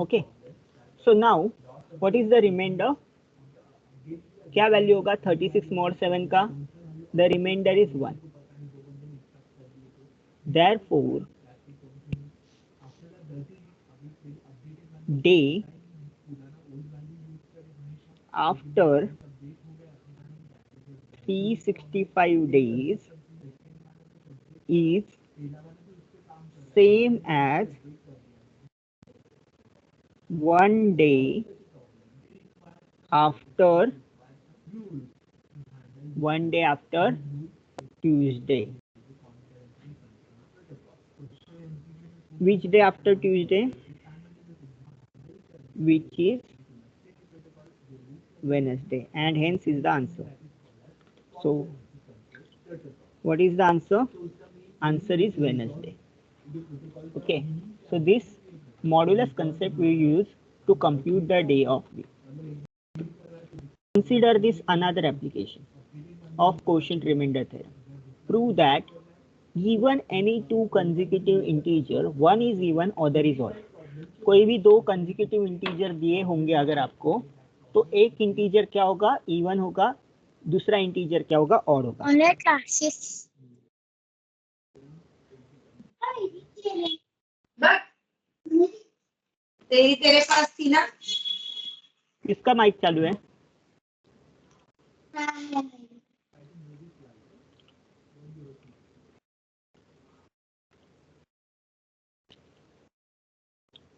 Okay, so now what is the remainder? क्या value होगा 36 mod 7 का? The remainder is 1. Therefore, day after 365 days is same as 1 day after Tuesday. Which day after Tuesday? Which is Wednesday, and hence is the answer. So what is the answer? Answer is Wednesday. Okay, so this modulus concept we use to compute the day of week. Consider this another application of quotient remainder theorem. Prove that given any two consecutive integer, one is even, other is odd. कोई भी दो consecutive integer दिए होंगे अगर आपको, तो एक integer क्या होगा? even होगा, दूसरा integer क्या होगा? odd होगा. ऑनलाइन क्लासेस तेरे पास थी ना? किसका माइक चालू है?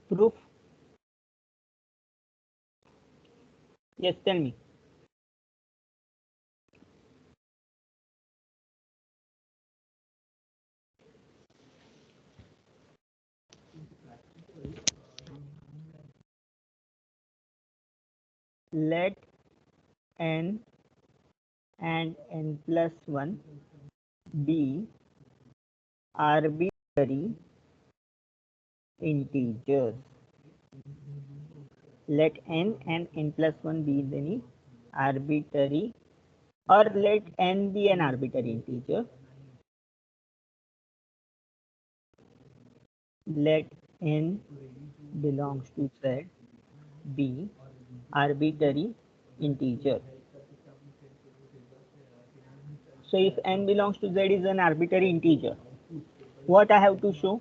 Proof? Yes, tell me. Let n and n plus 1 be arbitrary integers. Let n and n plus 1 be any arbitrary, or let n be an arbitrary integer. Let n belongs to Z be arbitrary integer. So if n belongs to Z is an arbitrary integer, what I have to show?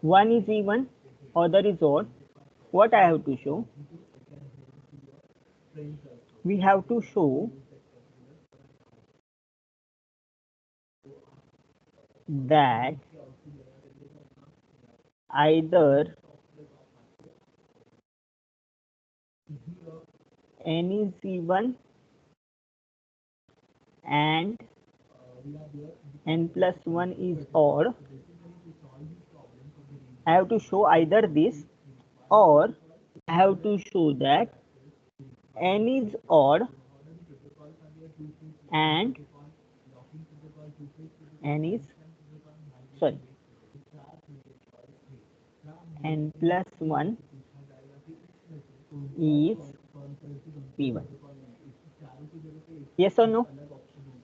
One is even, other is odd. What I have to show? We have to show that either n is even and n plus 1 is odd. I have to show either this, or I have to show that n is odd and n plus 1 is even. Yes or no?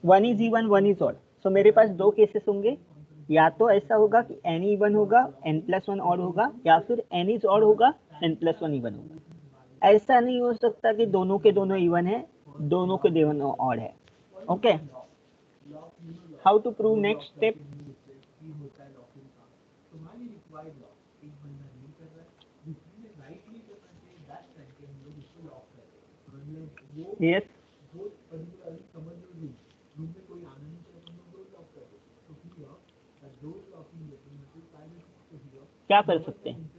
One is even, one is odd. So मेरे पास दो cases होंगे, या तो ऐसा होगा कि n even होगा, n plus 1 odd होगा, या फिर n इज ऑड होगा, n प्लस 1 इवन होगा. ऐसा नहीं हो सकता कि दोनों के दोनों इवन है, दोनों के दोनों ऑड है. Okay, how to prove next step? Yes, क्या कर सकते हैं?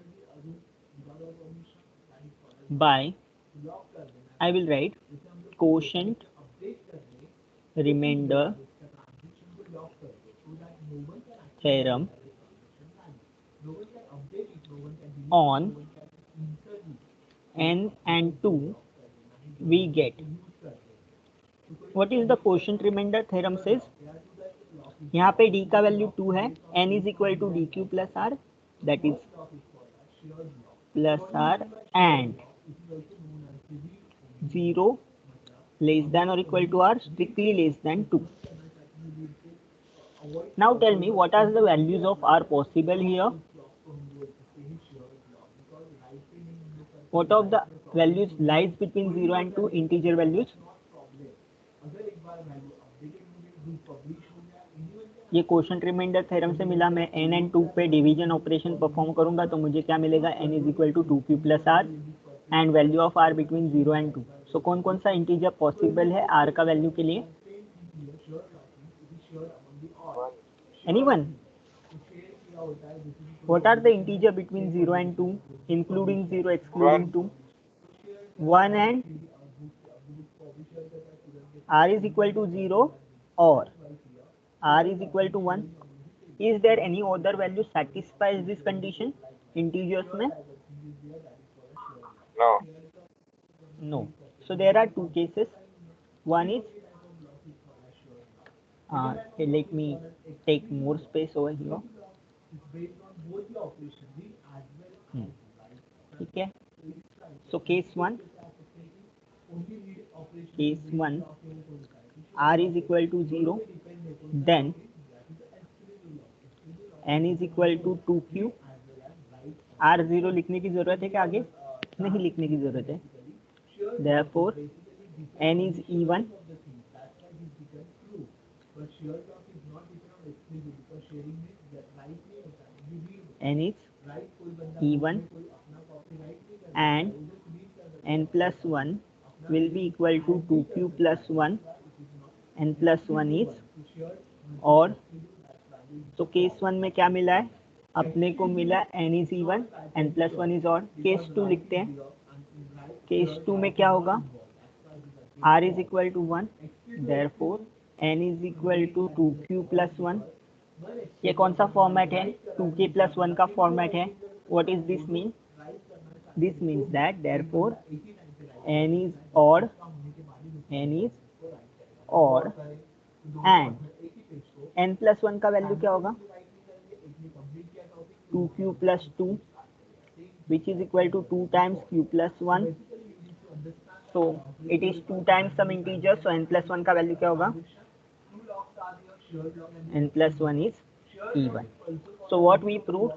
By I will write quotient remainder theorem on n and 2 we get. What is the quotient remainder theorem says? यहाँ पे d का वैल्यू 2 है, n is equal to dq plus r, that is plus r, and 0 less than or equal to r, strictly less than 2. Now tell me what are the values of r possible here? What of the values lies between 0 and 2 integer values? ये quotient remainder theorem से मिला। मैं n and 2 पे division operation perform करूंगा तो मुझे क्या मिलेगा? n is equal to 2q plus r and value of r between 0 and 2। So कौन कौन सा इंटीजर पॉसिबल है r का वैल्यू के लिए? Anyone? What are the integer between 0 and 2, including 0, excluding 2? 1 and r is equal to 0 or r is equal to 1. Is there any other value satisfies this condition integers में? No. No. So there are two cases. One is let me take more space over here. ठीक है. So case 1, r is equal to 0, then n is equal to 2q. r 0 लिखने की जरूरत है क्या? आगे नहीं लिखने की जरूरत है. Therefore n is even, n is even and n plus 1 will be equal to 2q plus 1, n plus 1 is और. तो केस 1 में क्या मिला है? अपने को मिला n is even, n plus 1 is odd. Case 2 लिखते हैं. केस 2 में क्या होगा? r is equal to 1, therefore n is equal to 2q plus 1. ये कौन सा फॉर्मेट है? 2k plus 1 का फॉर्मेट है. What is this mean? This means that therefore n is odd and n plus 1 का वैल्यू क्या होगा? 2q plus 2 which is equal to 2 times q plus 1. So it is 2 times some integer, so n plus 1 का value क्या होगा? n plus 1 is even. So what we proved?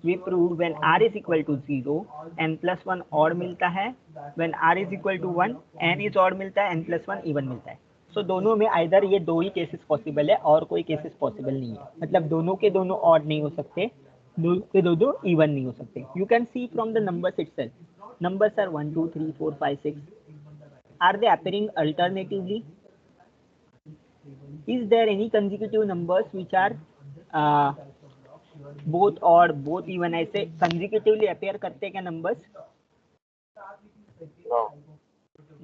We proved when r is equal to 0, n plus 1 odd मिलता है. When r is equal to 1, n is odd मिलता है, n plus 1 even मिलता है. So दोनों में आइदर ये दो ही केसेस पॉसिबल है और कोई केसेस पॉसिबल नहीं है. मतलब दोनों के दोनों ऑड नहीं हो सकते, दोनों के दोनों इवन नहीं हो सकते. You can see from the numbers itself. Numbers are 1 2 3 4 5 6. Are they appearing alternatively? Is there any consecutive numbers which are both odd both even? ऐसे consecutively appear करते हैं क्या numbers? No.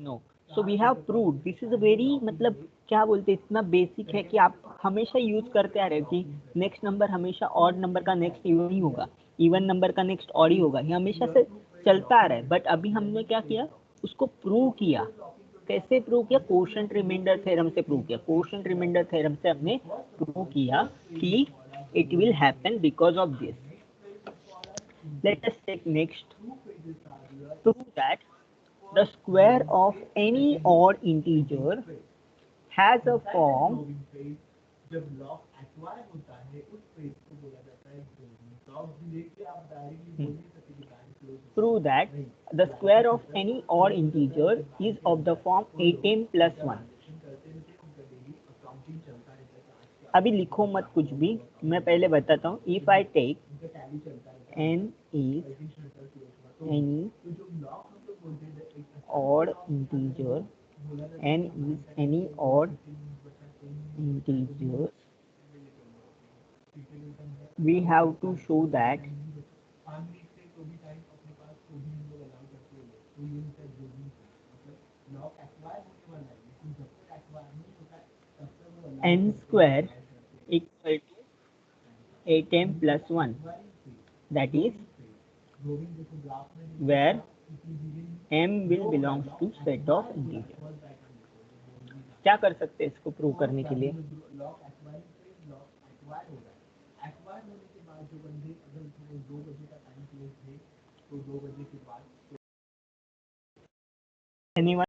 No. So we have proved. This is a very मतलब क्या बोलते हैं, इतना basic है कि आप हमेशा यूज करते आ रहे हो कि नेक्स्ट नंबर हमेशा ऑड नंबर का नेक्स्ट इवन ही होगा, इवन नंबर का नेक्स्ट ऑड ही होगा. ये हमेशा से चलता आ रहा है. बट अभी हमने क्या किया? उसको प्रूव किया. कैसे प्रूव किया? क्वोशंट रिमाइंडर थ्योरम से प्रूव किया. क्वोशंट रिमाइंडर थ्योरम से हमने प्रूव किया कि it will happen because of this. Let us take next. Prove that the square of any odd integer has a form prove that the square of any odd integer is of the form 8m plus 1. अभी लिखो मत कुछ भी, मैं पहले बताता हूँ. If I take n is any odd integer, n is any odd integer, we have to show that n square equal to 8m plus 1. That is where m will belongs to set of integer. क्या कर सकते हैं इसको prove करने के लिए? Anyone?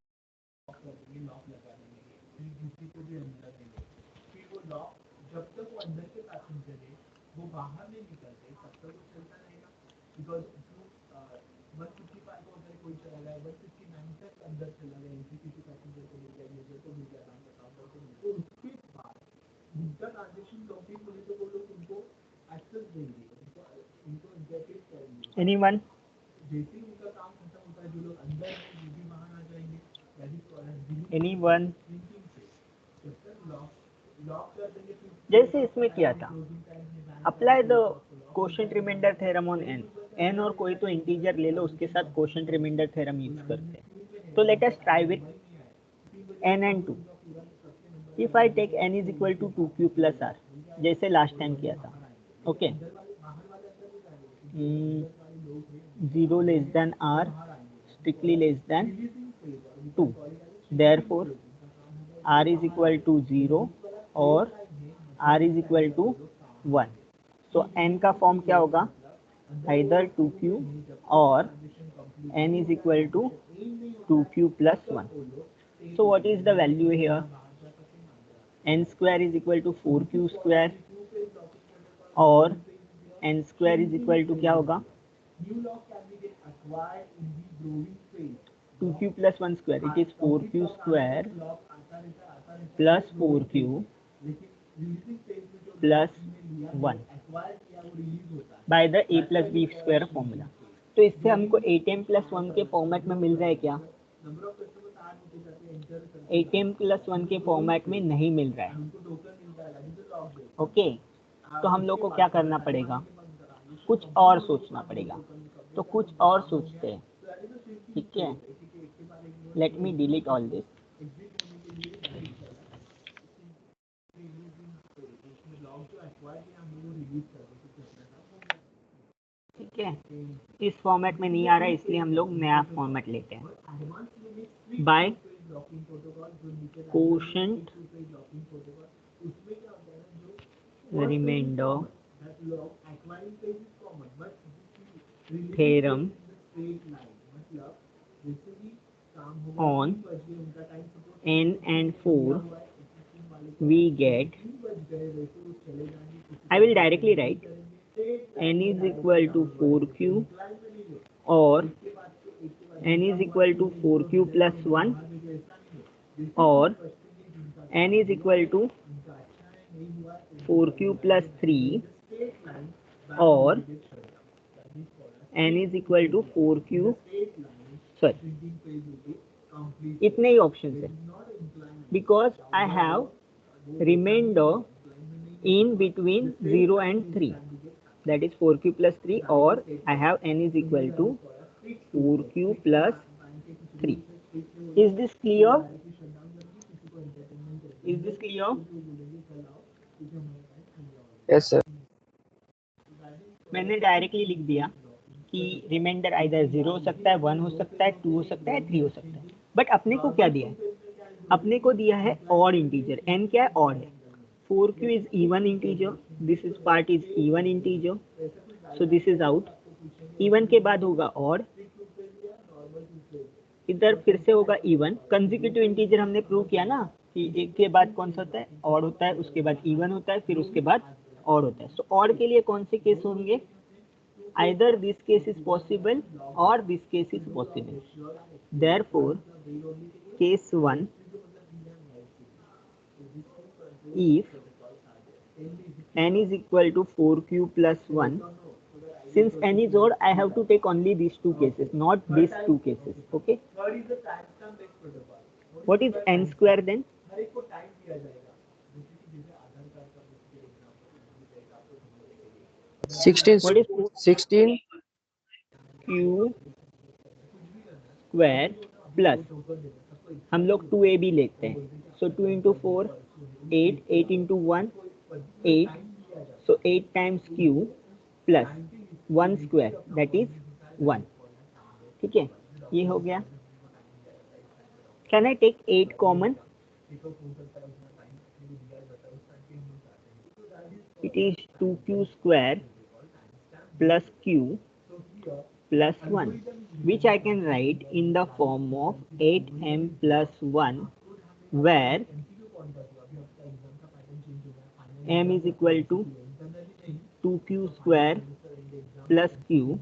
Anyone? Anyone? जैसे इसमें किया था, apply the quotient remainder theorem on n. N और कोई तो इंटीजर ले लो, उसके साथ कोशेंट रिमाइंडर थ्योरम यूज करते हैं। तो let us try with n and 2. If I take n is equal to 2q plus r, जैसे लास्ट टाइम किया था, okay, 0 less than r, strictly less than 2, therefore r is equal to 0 और r is equal to 1. So n का form क्या होगा, either 2q और n is equal to 2q plus 1. So what is the value here? n square is equal to 4q square और n square is equal to क्या होगा, 2q plus 1 square. It is 4q square plus 4q plus 1 by the a plus b square formula. तो इससे हमको 8m plus 1 के format में मिल रहा है क्या? 8m plus 1 के फॉर्मेट में नहीं मिल रहा है, ओके। तो हम लोग को क्या करना पड़ेगा, कुछ और सोचना पड़ेगा। तो कुछ और सोचते हैं, ठीक है। Let me delete all this. ठीक है, इस फॉर्मेट में नहीं आ रहा है, इसलिए हम लोग नया फॉर्मेट लेते हैं। By quotient remainder theorem on n and 4, we get, I will directly write n is equal to 4q और n is equal to 4q plus 1 और n is equal to 4q plus 3 और n is equal to 4q, sorry, इतने ही option है, because I have remainder in between 0 and 3, that is 4q plus 3 और I have n is equal to 4q plus 3. Is this clear? Is this clear? Yes, sir. मैंने directly लिख दिया कि reminder either 0 हो सकता है, 1 हो सकता है, 2 हो सकता है, 3 हो सकता है। बट अपने को क्या दिया है, अपने को दिया है ऑड इंटीजर। n क्या है, ऑड है। 4q is even integer, this is part is even integer, so this is out. Even के बाद होगा ऑड, इधर फिर से होगा इवन। कंसेक्यूटिव इंटीजर हमने प्रूव किया ना कि एक के बाद कौन सा होता है, ऑड होता है, उसके बाद इवन होता है, फिर उसके बाद ऑड होता है। सो ऑड के लिए कौन से केस होंगे, either this case is possible or this case is possible. Therefore, case 1, if n is equal to 4q plus 1, since n is odd, I have to take only these two cases, not these two cases, okay? What is n square then? 16 What is 16 q square plus, हम लोग 2ab लेते हैं, so 2 into 4 8, 8 into 1 8, so 8 times q plus 1 square, that is 1, ठीक है, ये हो गया। Can I take 8 common? It is 2q square plus q plus 1, which I can write in the form of 8m plus 1, where m is equal to 2q square plus q.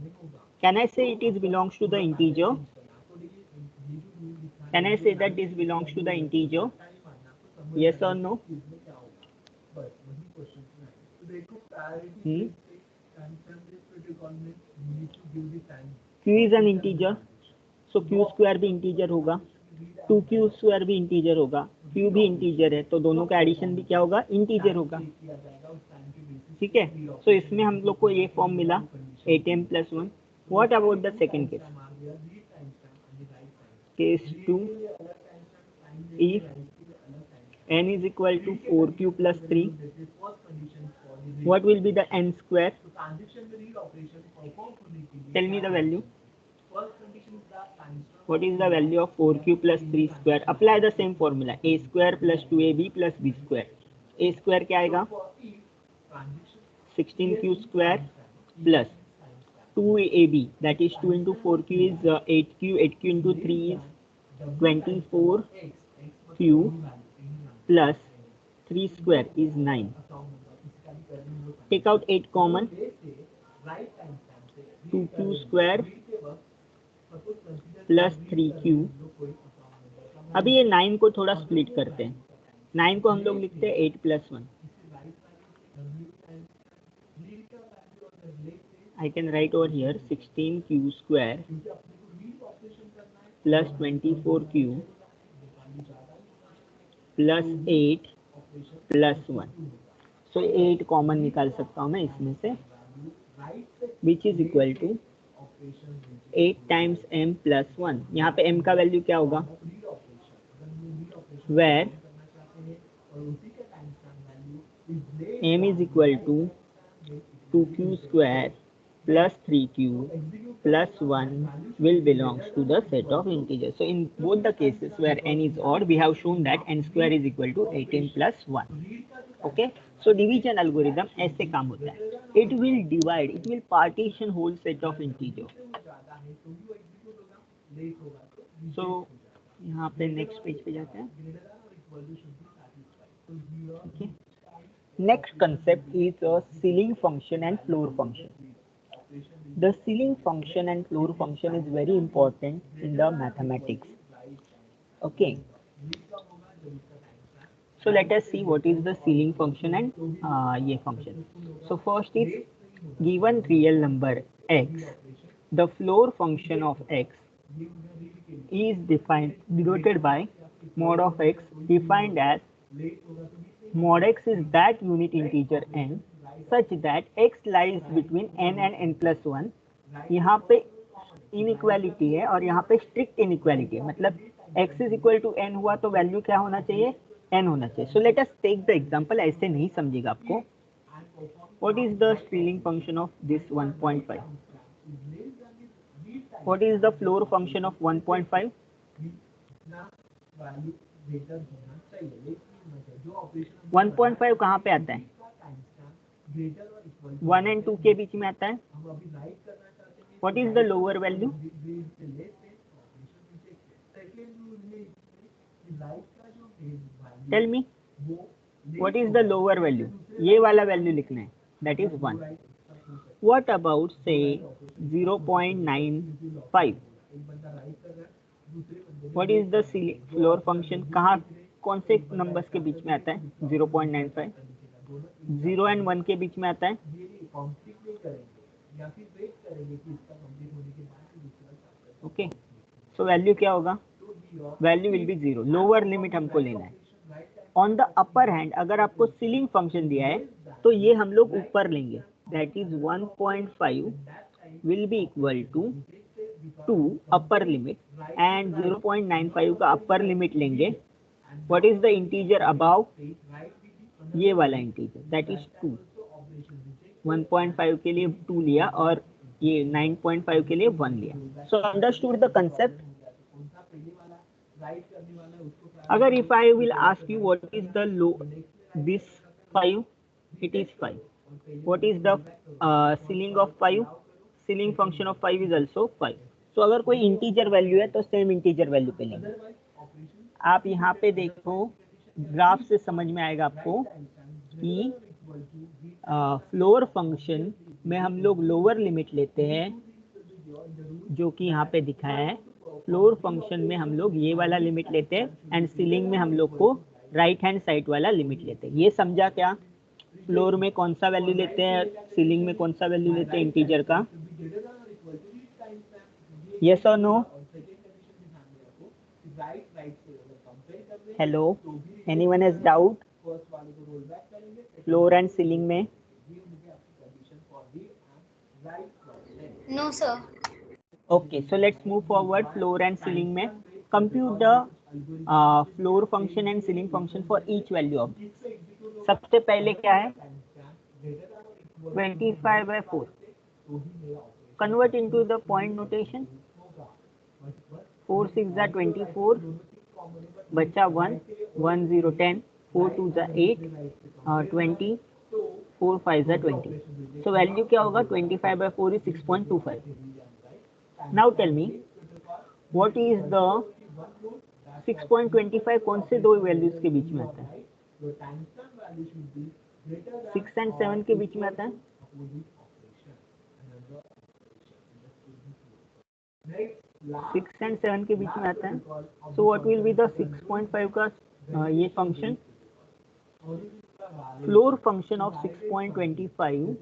Can I say it is belongs to the integer? Can I say that this belongs to the integer? Yes or no? Q is an integer, so q square भी integer होगा, 2q square भी integer होगा, q भी integer है, तो दोनों का addition भी क्या होगा? इंटीजर होगा. ठीक है. सो इसमें हम लोग को ये फॉर्म मिला 8m plus 1. What about the second case? Case 2, if n is equal to 4q plus 3, what will be the n square? Tell me the value. What is the value of 4q plus 3 square? Apply the same formula, a square plus 2ab plus b square. a square क्या आएगा? 16q square plus 2ab, that is 2 into 4q is 8q, 8q into 3 is 24q plus 3 square is 9. Take out 8 common, 2q square plus 3q. अभी ये 9 को थोड़ा split करते हैं. 9 को हम लोग लिखते हैं 8 plus 1. I can write over here 16q square plus 24q plus 8 plus 1. So 8 common निकाल सकता हूँ मैं इसमें से, which is equal to 8 times m plus 1. यहाँ पे m का वैल्यू क्या होगा? Where m is equal to 2q square plus 3q plus 1 will belongs to the set of integers. So in both the cases where n is odd, we have shown that n square is equal to 18 plus 1. Okay. So division algorithm ऐसे काम होता है. It will divide, it will partition whole set of integer. So यहाँ पे next page पे जाते हैं. Okay. Next concept is a ceiling function and floor function. The ceiling function and floor function is very important in the mathematics. Okay. So let us see what is the ceiling function and ये function. So first is given real number x, the floor function of x is denoted by mod of x, defined as mod x is that unit integer n such that x lies between n and n plus 1. यहाँ पे inequality है और यहाँ पे strict inequality है, मतलब x is equal to n हुआ तो वैल्यू क्या होना चाहिए? n होना चाहिए. So let us take the example, ऐसे नहीं समझेगा आपको. What is the ceiling function of this 1.5? What is the floor function of 1.5? 1.5 कहाँ पे आता है? 1 and 2 के बीच में आता है. What is the lower value? Tell me. What is the lower value? ये वाला वैल्यू लिखना है, that is 1. What about say 0.95? What is the floor function? कहाँ कौन से नंबर्स के बीच में आता है? 0.95. 0 and 1 के बीच में आता है. ओके. सो वैल्यू क्या होगा? Value will be 0. Lower limit हमको लेना है. ऑन द अपर हैंड अगर आपको सीलिंग फंक्शन दिया है तो ये हम लोग ऊपर लेंगे, that is 1.5 will be equal to 2 upper limit and 0.95 का अपर लिमिट लेंगे. What is the integer above? ये वाला इंटीजर, दैट इज 2. 1.5 के लिए 2 लिया और ये 9.5 के लिए 1 लिया. So understood the concept. अगर if I will ask you what is the low, this 5, it is 5. What is the ceiling of 5? Ceiling function of 5 is also 5. So अगर कोई इंटीजर वैल्यू है तो सेम इंटीजर वैल्यू पे लेंगे. आप यहाँ पे देखो, ग्राफ से समझ में आएगा आपको कि फ्लोर फंक्शन में हम लोग लोअर लिमिट लेते हैं, जो कि यहाँ पे दिखाया है। फ्लोर फंक्शन में हम लोग ये वाला लिमिट लेते हैं एंड सीलिंग में हम लोग को राइट हैंड साइड वाला लिमिट लेते हैं। ये समझा क्या? फ्लोर में कौन सा वैल्यू लेते हैं, सीलिंग में कौन सा वैल्यू लेते हैं इंटीजर का? यस और no? Hello, anyone has doubt? Floor and ceiling में? No, sir. Okay, so let's move forward. Floor and ceiling में compute the floor function and ceiling function for each value of this. सबसे पहले क्या है? 25/4 convert into the point notation. 4 6 are 24, बचा 1 1 0 10, 4 2 are 8, 20, 4 5 are 20. So value क्या होगा? 25/4 is 6.25. Now tell me, what is the 6.25? कौन से दो वैल्यूज के बीच में आता है? 6 and 7 के बीच में आता है। 6 and 7 के बीच में आता है। So what will be the 6.5 का ये function? Floor function of 6.25,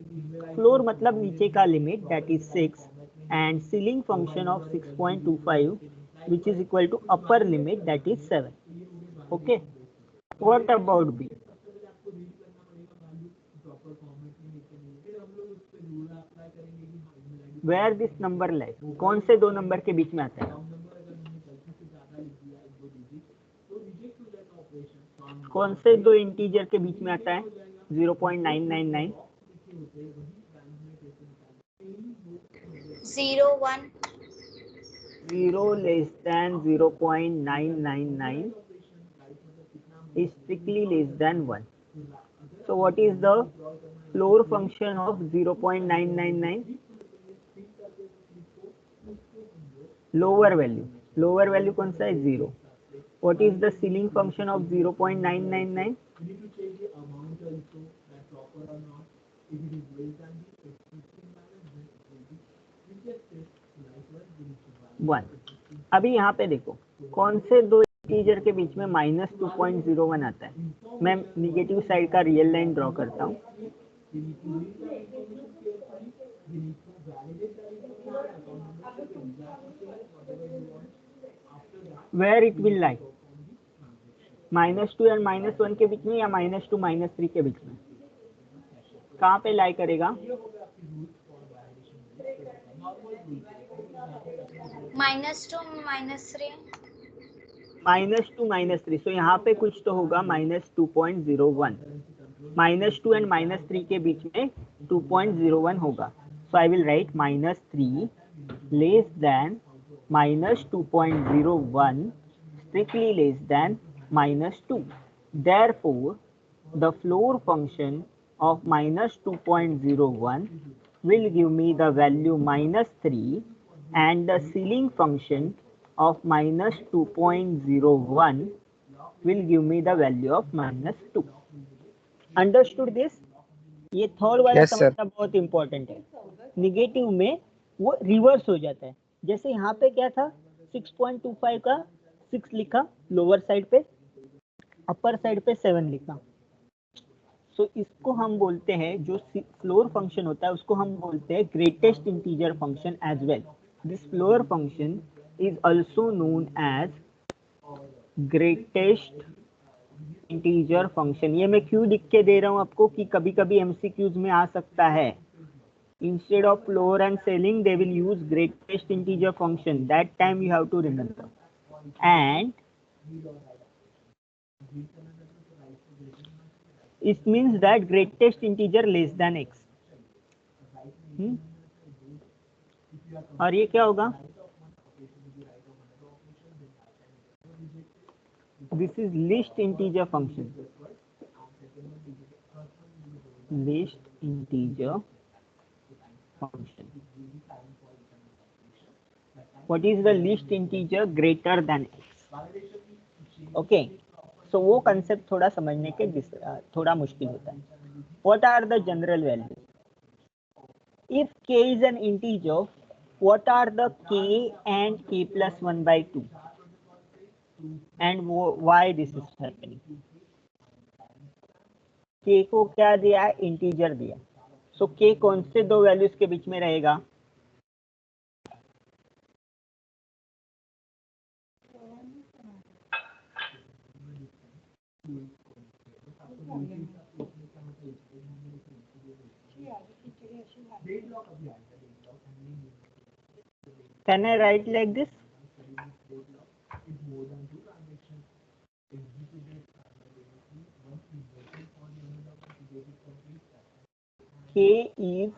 floor मतलब नीचे का limit, that is 6, and ceiling function of 6.25, which is equal to upper limit, that is 7. Okay, what about B? Where this number lies? कौन से दो number के बीच में आता है? कौन से दो इंटीजर के बीच में आता है? 0.999, 0 1. 0 less than 0.999 is strictly less than 1. So what is the floor function of 0.999? Lower value. Lower value कौन सा है? 0. What is the ceiling function of 0.999? 1. अभी यहाँ पे देखो, कौन से दो इंटीजर के बीच में -2.01 आता है? मैं निगेटिव साइड का रियल लाइन ड्रॉ करता हूँ। Where it will lie? -2 और -1 के बीच में या -2 -3 के बीच में? कहाँ पे लाई करेगा? -2 -3. -2 -3, सो यहाँ पे कुछ तो होगा -2.01। -2 एंड -3 के बीच में 2.01 होगा। So I will write -3 less than -2.01, strictly less than -2. Therefore, the floor function of -2.01 will give me the value -3, and the ceiling function of -2.01 will give me the value of -2. Understood this? ये third वाला Yes, sir. समझना बहुत important है। Negative में वो reverse हो जाता है। जैसे यहाँ पे क्या था? 6.25 का 6 लिखा लोअर साइड पे, अपर साइड पे 7 लिखा। सो इसको हम बोलते हैं, जो फ्लोर फंक्शन होता है उसको हम बोलते हैं greatest integer function as well. This floor function is also known as greatest integer function. ये मैं क्यों लिख के दे रहा हूँ आपको कि कभी कभी एमसीक्यूज में आ सकता है। Instead of floor and ceiling, they will use greatest integer function. That time you have to remember. And it means that greatest integer less than x. और ये क्या होगा? This is least integer function. Least integer function. What is the least integer greater than x? Okay. So वो concept थोड़ा समझने के थोड़ा मुश्किल होता है। What are the general values? If k is an integer, what are the k and k plus 1 by 2? And why this is happening? k को क्या दिया है? इंटीजर दिया. सो k कौन से दो वैल्यूज के बीच में रहेगा? Can I write like this? K is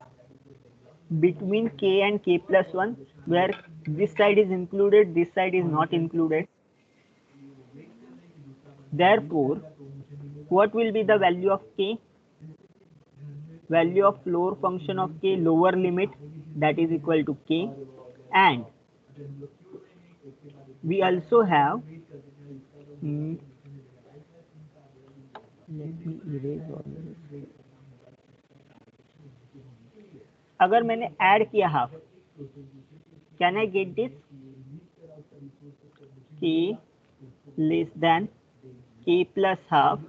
between k and k plus 1, where this side is included, this side is not included. Therefore, what will be the value of k? Value of lower function of k, lower limit, that is equal to k. And we also have, let me erase all this. अगर मैंने add किया half, can I get this? k less than k plus half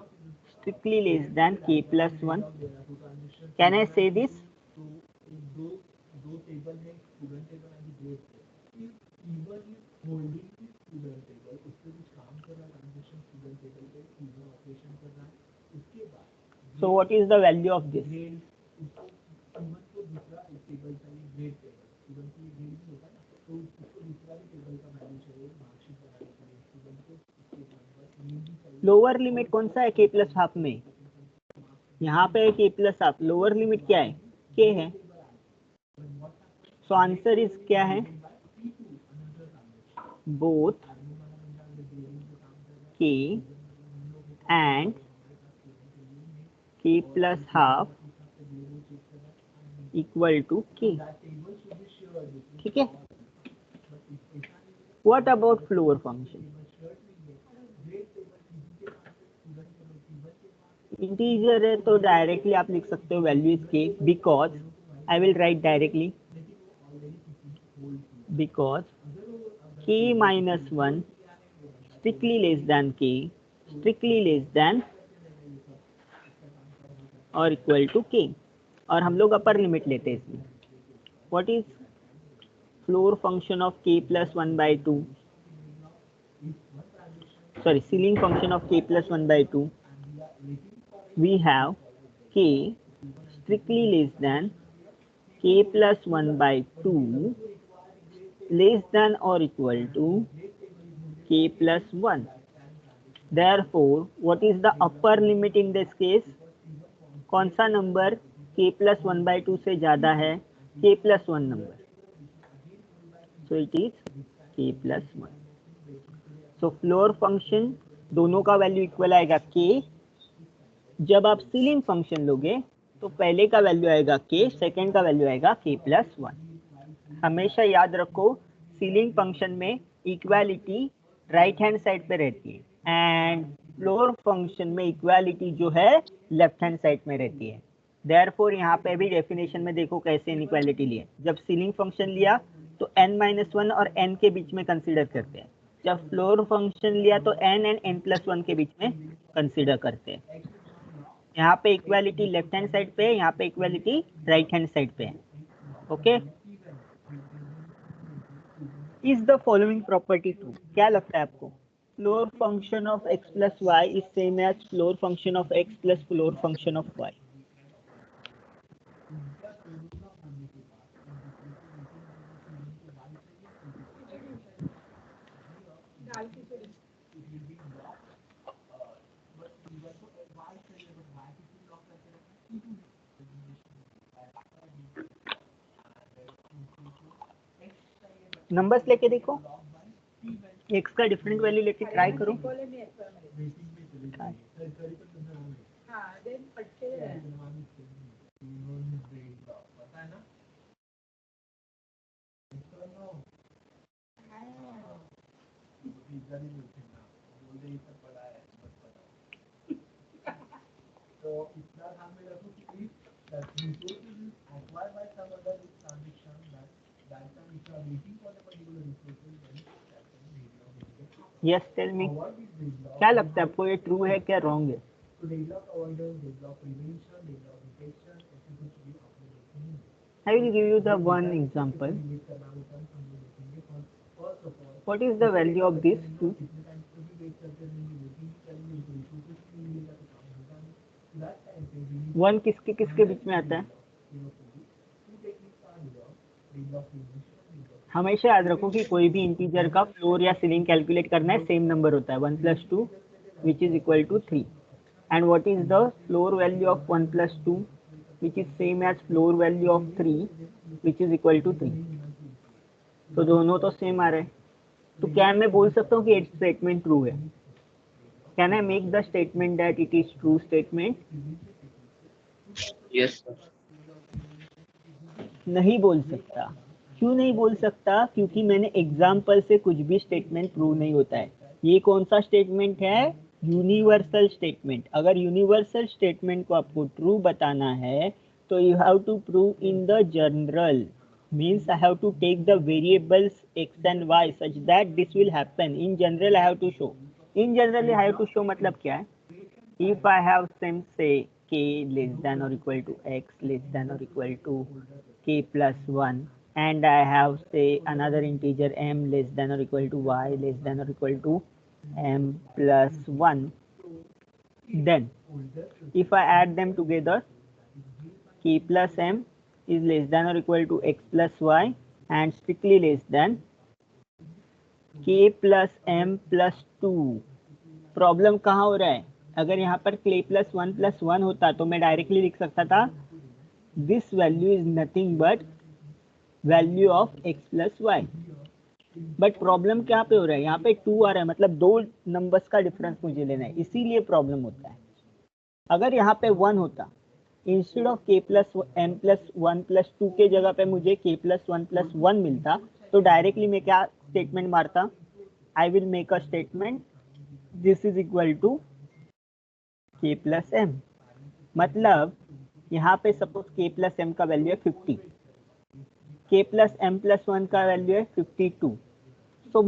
strictly less than k plus 1. Can I say this? So what is the value of this? Lower limit कौन सा है k plus half में? यहाँ पे k plus half. Lower limit क्या है? k है. So answer is क्या है? Both k and k plus half equal to k. ठीक है. What about floor function? Integer है तो डायरेक्टली आप लिख सकते हो value is k, because I will write directly, because k minus 1 strictly less than k, strictly less than और equal to k. और हम लोग अपर लिमिट लेते हैं इसमें. What is floor function of k plus 1 by 2? Sorry, ceiling function of k plus 1 by 2. We have k strictly less than k plus 1 by 2 less than or equal to k plus 1. Therefore, what is the upper limit in this case? कौन सा number k plus 1 by 2 से ज़्यादा है? k plus 1 number. So it is k plus 1. So floor function दोनों का value equal आएगा k. जब आप सीलिंग फंक्शन लोगे तो पहले का वैल्यू आएगा k, सेकेंड का वैल्यू आएगा k प्लस 1. हमेशा याद रखो सीलिंग फंक्शन में इक्वालिटी राइट हैंड साइड पे रहती है एंड फ्लोर फंक्शन में इक्वालिटी जो है लेफ्ट हैंड साइड में रहती है. देयरफॉर यहाँ पे भी डेफिनेशन में देखो कैसे इनइक्वालिटी लिए. जब सीलिंग फंक्शन लिया तो n-1 और n के बीच में कंसीडर करते हैं. जब फ्लोर फंक्शन लिया तो n एंड n+1 के बीच में कंसीडर करते हैं. यहाँ पे इक्वालिटी लेफ्ट हैंड साइड पे है, यहाँ पे इक्वालिटी राइट हैंड साइड पे है. Okay. Is the following property true? क्या लगता है आपको? Floor function of x plus y is same as floor function of x plus floor function of y. Numbers लेके देखो, x का डिफरेंट वैल्यू लेके ट्राई करो. यस टेल मी, क्या लगता है आपको, ये ट्रू है क्या रॉन्ग है? I will give you the one example. What is the value of this two? One किसके किसके बीच में आता है? हमेशा याद रखो कि कोई भी इंटीजर का फ्लोर या सीलिंग कैलकुलेट करना है, सेम नंबर होता है 1 + 2 which is equal to 3. And what is the floor value of 1 + 2 which is same as floor value of 3 which is equal to 3. तो दोनों तो सेम आ रहे हैं. तो क्या मैं बोल सकता हूँ कि इट स्टेटमेंट ट्रू है? Can I make the statement that it is true statement? Yes, sir. नहीं बोल सकता. क्यों नहीं बोल सकता? क्योंकि मैंने एग्जाम्पल से कुछ भी स्टेटमेंट प्रूव नहीं होता है. ये कौन सा स्टेटमेंट है? Universal statement. अगर यूनिवर्सल स्टेटमेंट को आपको ट्रू बताना है तो you have to prove in the general. Means I have to take the variables x and y such that this will happen. In general I have to show. In generally I have to show मतलब क्या है? If I have some say k less than or equal to x less than or equal to k plus 1 and I have say another integer m less than or equal to y less than or equal to m plus 1, then if I add them together, k plus m is less than or equal to x plus y and strictly less than k plus m plus 2. Problem कहाँ हो रहा है? अगर यहाँ पर k plus 1 plus 1 होता तो मैं डायरेक्टली लिख सकता था this value is nothing but value of x plus y. But problem क्या पे हो रहा है? यहाँ पे 2 आ रहा है, मतलब दो नंबर्स का डिफरेंस मुझे लेना है, इसीलिए प्रॉब्लम होता है. अगर यहाँ पे 1 होता, instead of k plus m plus 1 plus 2 के जगह पे मुझे k plus 1 plus 1 मिलता तो डायरेक्टली मैं क्या स्टेटमेंट मारता? I will make a statement this is equal to k plus m. मतलब यहाँ पे सपोज k plus m का वैल्यू है 50, k plus m plus 1 का वैल्यू है 52. तो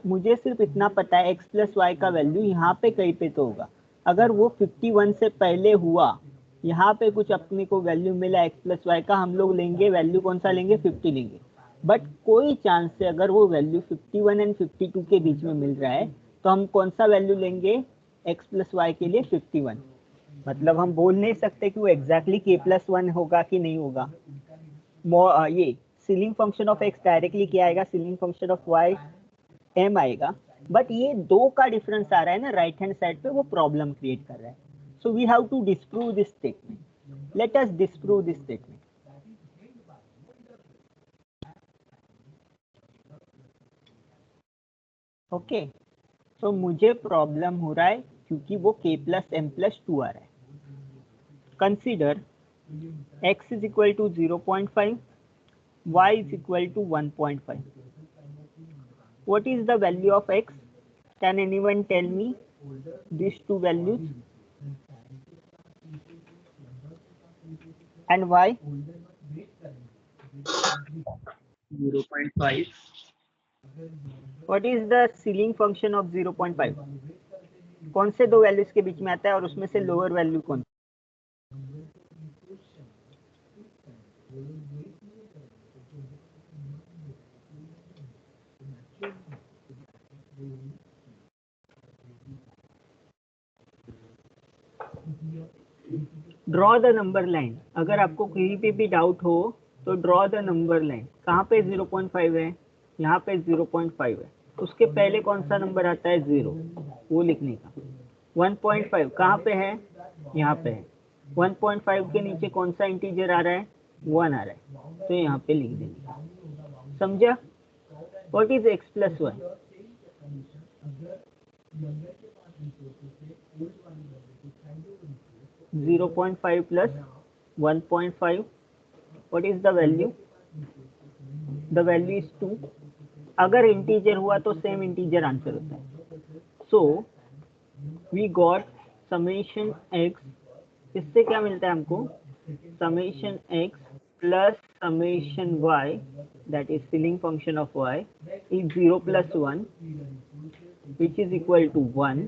मुझे सिर्फ इतना पता है x plus y का वैल्यू यहाँ पे कहीं पे तो होगा. अगर वो 51 से पहले हुआ, यहाँ पे कुछ अपने को वैल्यू मिला x plus y का, हम लोग लेंगे वैल्यू कौन सा लेंगे? 50 लेंगे. बट कोई चांस से अगर वो वैल्यू 51 एंड 52 के बीच में मिल रहा है तो हम कौन सा वैल्यू लेंगे x plus y के लिए? 51. मतलब हम बोल नहीं सकते कि वो एग्जैक्टली k plus 1 होगा कि नहीं होगा. ये ceiling function of x directly क्या आएगा? Ceiling function of y m आएगा. बट ये दो का डिफरेंस आ रहा है ना राइट हैंड साइड पे, वो प्रॉब्लम क्रिएट कर रहा है. So we have to disprove this statement. Let us disprove this statement. Okay, तो मुझे प्रॉब्लम हो रहा है क्योंकि वो k plus m plus 2 आ रहा है. Consider x is equal to 0.5, y is equal to 1.5. What is the value of x? Can anyone tell me these two values? And y? 0.5. What is the ceiling function of 0.5? कौन से दो values के बीच में आता है और उसमें से लोअर वैल्यू कौन? Draw the number line. अगर आपको कहीं पे भी डाउट हो तो ड्रॉ द नंबर लाइन. कहाँ पे 0.5 है? यहाँ पे 0.5 है. उसके पहले कौन सा नंबर आता है? 0. वो लिखने का. 1.5 कहाँ पे है? यहाँ पे है. 1.5 के नीचे कौन सा इंटीजर आ रहा है? 1 आ रहा है, तो यहाँ पे लिख देंगे. समझा? What is x plus 1? 0.5 plus 1.5. What is the value? The value is 2. अगर इंटीजर हुआ तो सेम इंटीजर आंसर होता है. So we got summation x. इससे क्या मिलता है हमको? Summation x plus summation y, that is ceiling function of y, is 0 plus 1 which is equal to 1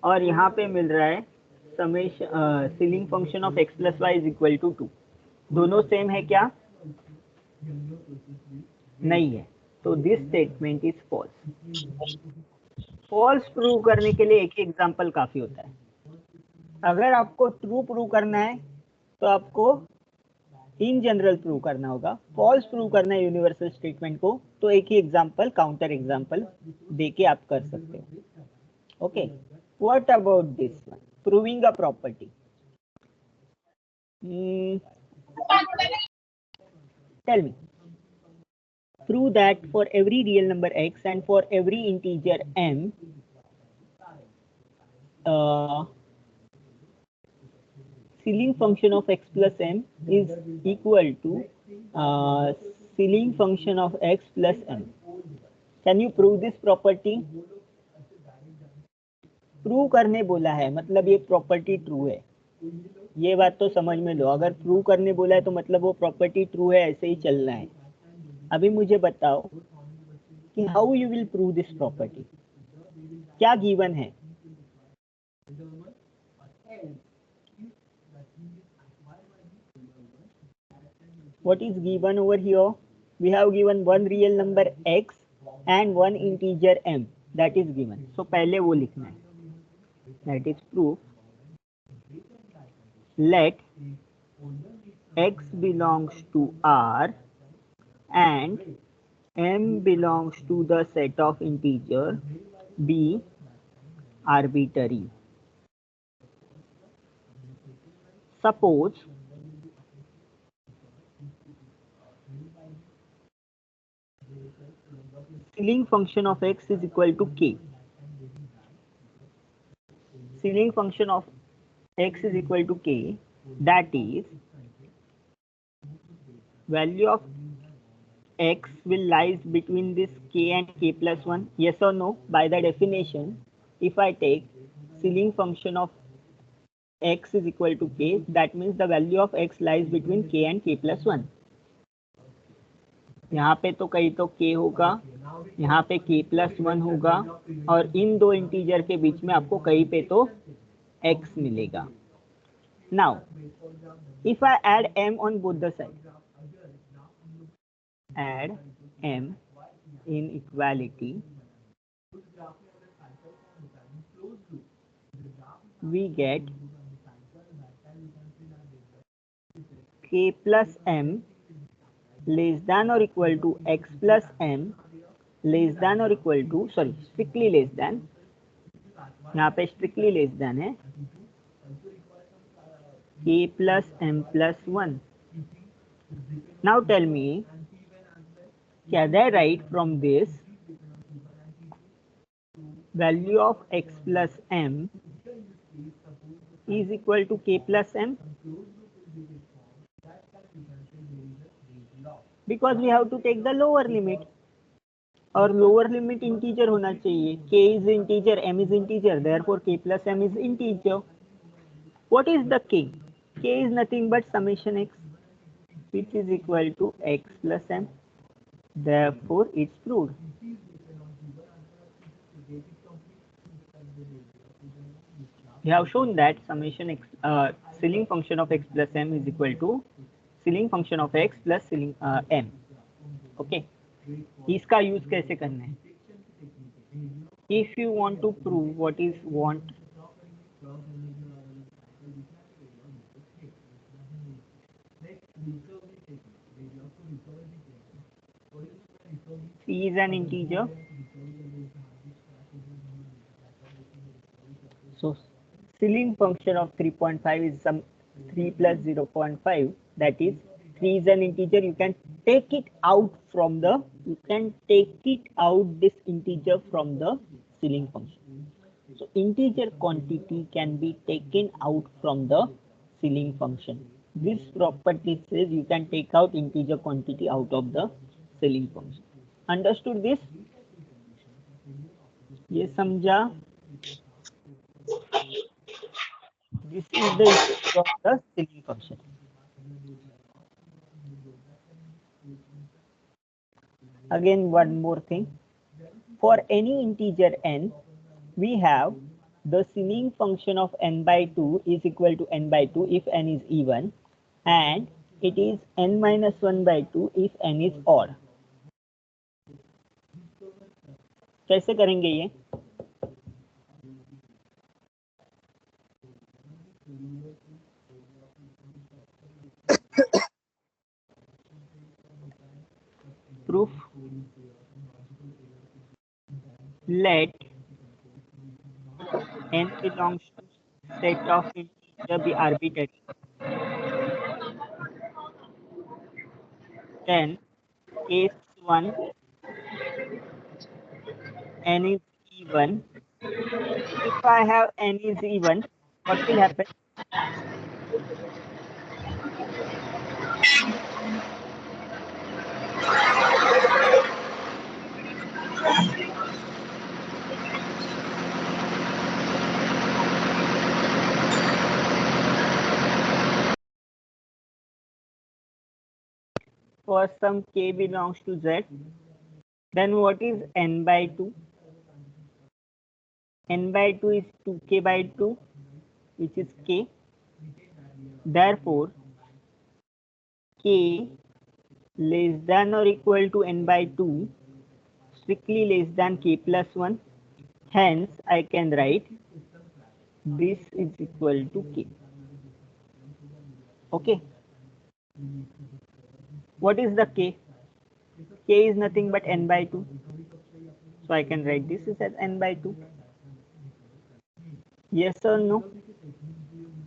और यहाँ पे मिल रहा है summation ceiling function of x plus y is equal to 2। दोनों सेम है क्या? नहीं है, तो this statement is false. False prove करने के लिए एक ही एग्जांपल काफी होता है। अगर आपको ट्रू प्रूव करना है तो आपको इन जनरल प्रूव करना होगा। फॉल्स प्रूव करना है यूनिवर्सल स्टेटमेंट को तो एक ही एग्जांपल, काउंटर एग्जांपल देके आप कर सकते हो। Okay, what about this one, proving a property? Tell me, prove that for every real number x and for every integer m, ceiling function of x plus m is equal to ceiling function of x plus m. Can you prove this property? Prove करने बोला है मतलब ये property true है, ये बात तो समझ में लो। अगर प्रूव करने बोला है तो मतलब वो प्रॉपर्टी ट्रू है, ऐसे ही चलना है। अभी मुझे बताओ कि how you will prove this property, क्या गिवन है? What is given over here? We have given one real number x and one integer m, that is given. So पहले वो लिखना है, that is proof let x belongs to R and m belongs to the set of integer be arbitrary. Suppose ceiling function of x is equal to k. Ceiling function of x is equal to k, that is value of x will lies between this k and k plus 1. Yes or no? By the definition, if I take ceiling function of x is equal to k, that means the value of x lies between k and k plus 1. यहाँ पे तो कहीं तो k होगा, यहाँ पे k plus 1 होगा और इन दो इंटीजर के बीच में आपको कहीं पे तो x मिलेगा। Now, if I add m on both the sides, add m in equality, we get k plus m less than or equal to x plus m less than or equal to, sorry, strictly less than, यहाँ पे strictly less than है k plus m plus 1. Now tell me, can I write from this value of x plus m is equal to k plus m? Because we have to take the lower limit और lower limit integer होना चाहिए। k is integer, m is integer, therefore k plus m is integer. What is the k? K is nothing but summation x, which is equal to x plus m. Therefore, it's proved. We have shown that summation x, ceiling function of x plus m is equal to ceiling function of x plus ceiling m. Okay. इसका use कैसे करना है? If you want to prove what is want, c is an integer, so ceiling function of 3.5 is some 3 plus 0.5, that is 3 is an integer. You can take it out from the, you can take it out this integer from the ceiling function. So integer quantity can be taken out from the ceiling function. This property says you can take out integer quantity out of the ceiling function. Understood this? ये समझा? This is the equation of the ceiling function. Again, one more thing. For any integer n, we have the ceiling function of n by 2 is equal to n by 2 if n is even, and it is n minus 1 by 2 if n is odd. कैसे करेंगे ये? Proof. Let n belongs to set of integer be arbitrary, then case 1 n is even. If I have n is even, what will happen? For some k belongs to z, then what is n by 2? N by 2 is 2k by 2, which is k. Therefore, k less than or equal to n by 2, strictly less than k plus 1. Hence, I can write this is equal to k. Okay. What is the k? K is nothing but n by 2. So I can write this as n by 2. Yes or no?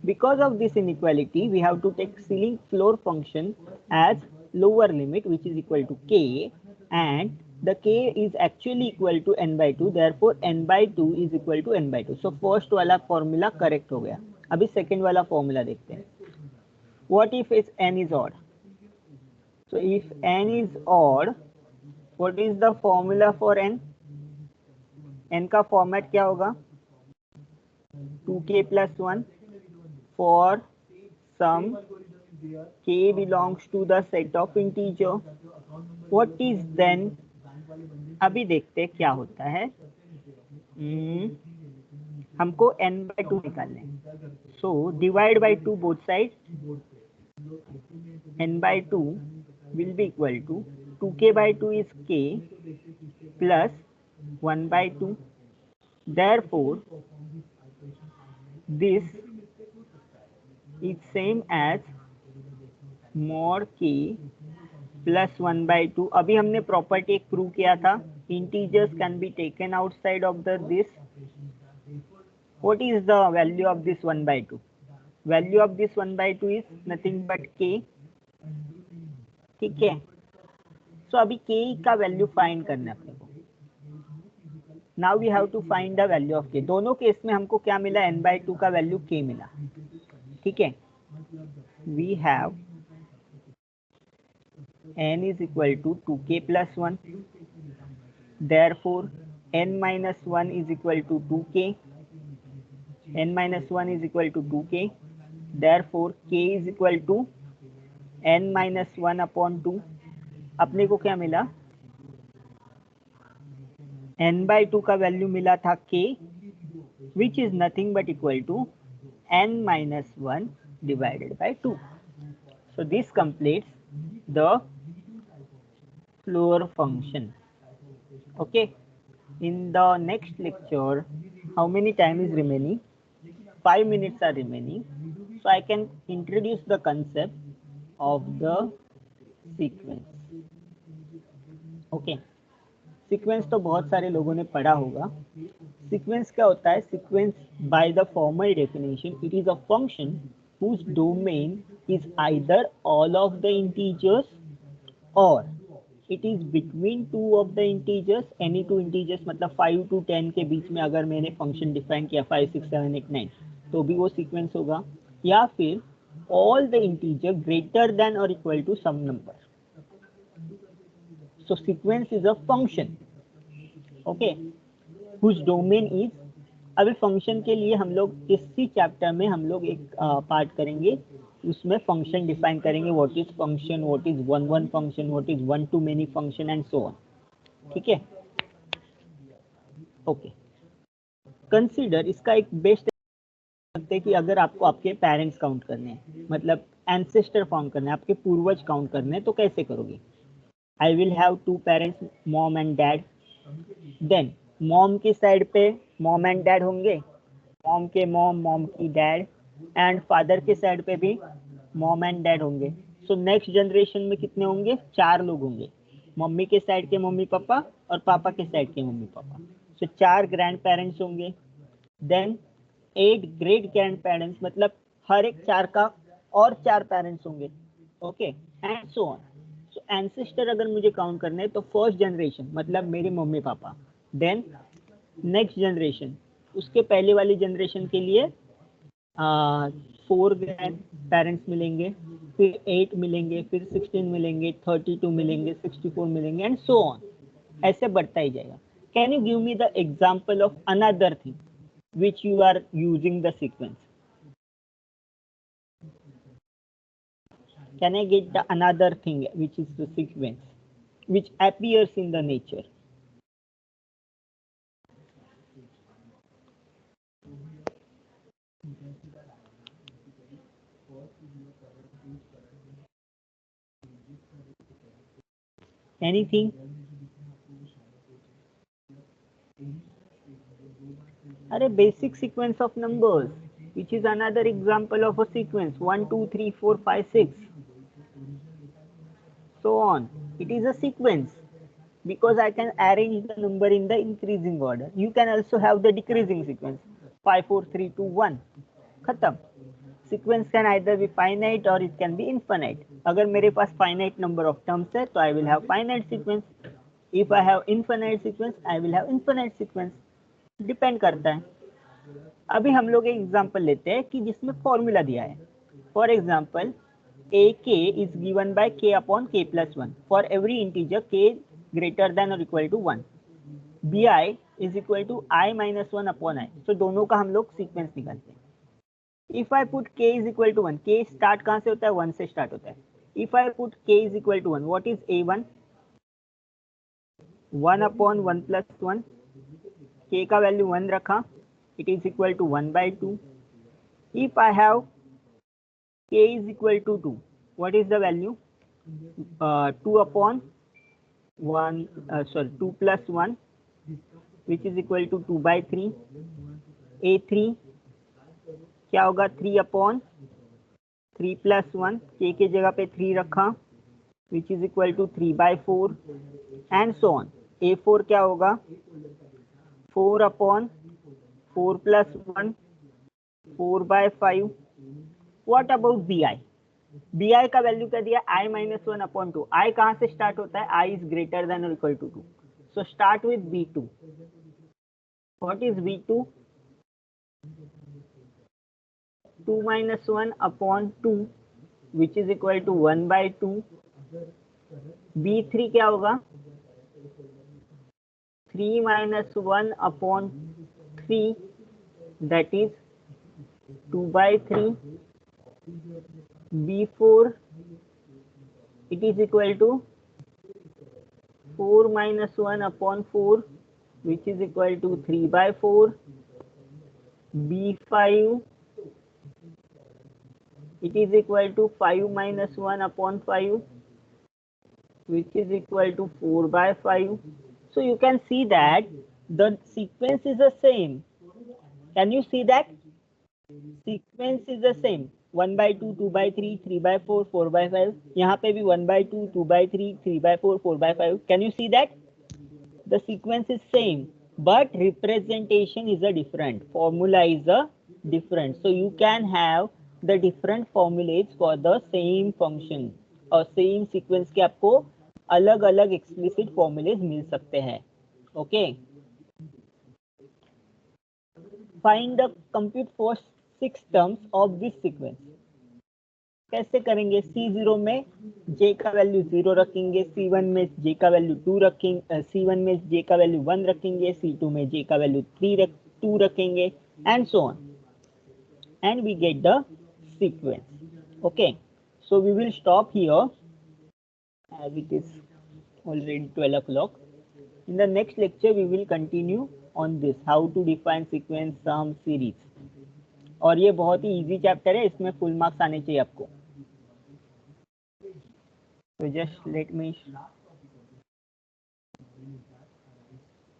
Because of this inequality, we have to take ceiling floor function as lower limit, which is equal to k, and the k is actually equal to n by 2. Therefore, n by 2 is equal to n by 2. So first वाला formula correct हो गया. अभी second वाला formula देखते हैं. What if n is odd? So if n is odd, what is the formula for n? n का format क्या होगा? 2k plus 1 for some k belongs to the set of integer. What is then? अभी देखते हैं क्या होता है. हमको n by 2 निकालना है. So divide by 2 both sides. n by 2 will be equal to 2k by 2 is k plus 1 by 2. Therefore, this is same as mod k plus 1 by 2. अभी हमने प्रॉपर्टी एक प्रूव किया था. Integers can be taken outside of this. What is the value of this 1 by 2? Value of this 1 by 2 is nothing but k. ठीक है. So अभी k का value find करना है अपने को. Now we have to find the value of k. दोनों case में हमको क्या मिला? n by 2 का वैल्यू k मिला. ठीक है. We have n is equal to 2k plus 1. Therefore, n minus 1 is equal to 2k. n minus 1 is equal to 2k. Therefore, k is equal to n minus 1 upon 2. अपने को क्या मिला? n by 2 का value मिला था k, which is nothing but equal to n minus 1 divided by 2. So this completes the floor function. Okay. In the next lecture, how many time is remaining? 5 minutes are remaining. So I can introduce the concept of the sequence. Okay. Sequence तो बहुत सारे लोगों ने पढ़ा होगा. Sequence क्या होता है? Sequence by the formal definition it is a function whose domain is either all of the integers or it is between two of the integers. any two integers मतलब 5 to 10 के बीच में अगर मैंने फंक्शन डिफाइन किया 5 6 7 8 9 तो भी वो sequence होगा. या फिर all the integer greater than or equal to some number. So sequence is a function, okay, whose domain is. अभी फंक्शन के लिए हम लोग इसी चैप्टर में हम लोग एक पार्ट करेंगे, उसमें फंक्शन डिफाइन करेंगे. What is function, what is one function, what is one two many function and so on. ठीक है. ओके. कंसीडर, इसका एक बेस्ट सकते हैं कि अगर आपको आपके पेरेंट्स काउंट करने हैं, मतलब एंसेस्टर फाउंड करने हैं, आपके पूर्वज काउंट करने हैं, तो कैसे करोगे? I will have two parents, mom and dad. Then mom की साइड पे मॉम एंड डैड होंगे, मॉम के मॉम, मॉम की डैड, एंड फादर के साइड पे भी मॉम एंड डैड होंगे। सो नेक्स्ट जनरेशन में कितने होंगे? 4 लोग होंगे, मम्मी के साइड के मम्मी पापा और पापा के साइड के मम्मी पापा। सो 4 ग्रैंड पेरेंट्स होंगे। देन 8 ग्रेट ग्रैंड पेरेंट्स, मतलब हर एक 4 का और 4 पेरेंट्स होंगे। Okay, and so on. So ancestor अगर मुझे काउंट करने हैं तो फर्स्ट जनरेशन मतलब मेरे mummy papa, then next generation, उसके पहले वाली जनरेशन के लिए 4 ग्रैंड पेरेंट्स मिलेंगे, फिर 8 मिलेंगे, फिर 16 मिलेंगे, 32 मिलेंगे, 64 मिलेंगे, एंड सो ऑन, ऐसे बढ़ता ही जाएगा। Can you give me the example of another thing which you are using the sequence? Can I get the another thing which is the sequence which appears in the nature? Anything? Are basic sequence of numbers, which is another example of a sequence. 1 2 3 4 5 6, so on. It is a sequence because I can arrange the number in the increasing order. You can also have the decreasing sequence, 5 4 3 2 1, खत्म. Sequence can either be finite or it can be infinite. अगर मेरे पास finite number of terms है तो I will have finite sequence. If I have infinite sequence, I will have infinite sequence. Depend करता है. अभी हम लोग एक एग्जांपल लेते हैं कि जिसमें फॉर्मूला दिया है. For example ak is given by k upon k plus 1 for every integer k greater than or equal to 1. bi is equal to I minus 1 upon I. So दोनों का हम लोग सीक्वेंस निकालते हैं. If I put k is equal to 1, k start कहाँ से होता है? 1 से स्टार्ट होता है. If I put k is equal to 1, what is a1? 1 upon 1 plus 1. k का वैल्यू 1 रखा, it is equal to 1 by 2. If I have k is equal to 2, what is the value? 2 upon 1, 2 plus 1, which is equal to 2 by 3. a3 क्या होगा? 3 upon 3 plus 1, k के जगह पे 3 रखा, which is equal to 3 by 4, and so on. a4 क्या होगा? 4 upon 4 plus 1, 4 by 5. What about bi? bi का value क्या दिया? I minus 1 upon 2. I कहाँ से स्टार्ट होता है? I is greater than or equal to 2. So start with b2. What is b2? 2 minus 1 upon 2, which is equal to 1 by 2. b3 क्या होगा? 3 minus 1 upon 3, that is 2 by 3. b4 it is equal to 4 minus 1 upon 4, which is equal to 3 by 4. b5 it is equal to 5 minus 1 upon 5, which is equal to 4 by 5. So you can see that the sequence is the same. Can you see that? Sequence is the same. 1 by 2, 2 by 3, 3 by 4, 4 by 5. यहाँ पे भी 1 by 2, 2 by 3, 3 by 4, 4 by 5. Can you see that? The sequence is same, but representation is a different. Formula is a different. So you can have the different formulas for the same function और same sequence के आपको अलग अलग explicit formulas मिल सकते हैं. Okay. Find the compute for 6 terms of this sequence. कैसे करेंगे? C0 में J का वैल्यू 0 रखेंगे, C1 में J का वैल्यू 2 रखेंगे, C1 में J का वैल्यू 1 रखेंगे, C2 में J का वैल्यू 2 रखेंगे, and so on. And we get the sequence. Okay. So we will stop here as it is already 12 o'clock. In the next lecture, we will continue on this, how to define sequence sum series. और ये बहुत ही easy chapter है, इसमें full marks आने चाहिए आपको। तो just let me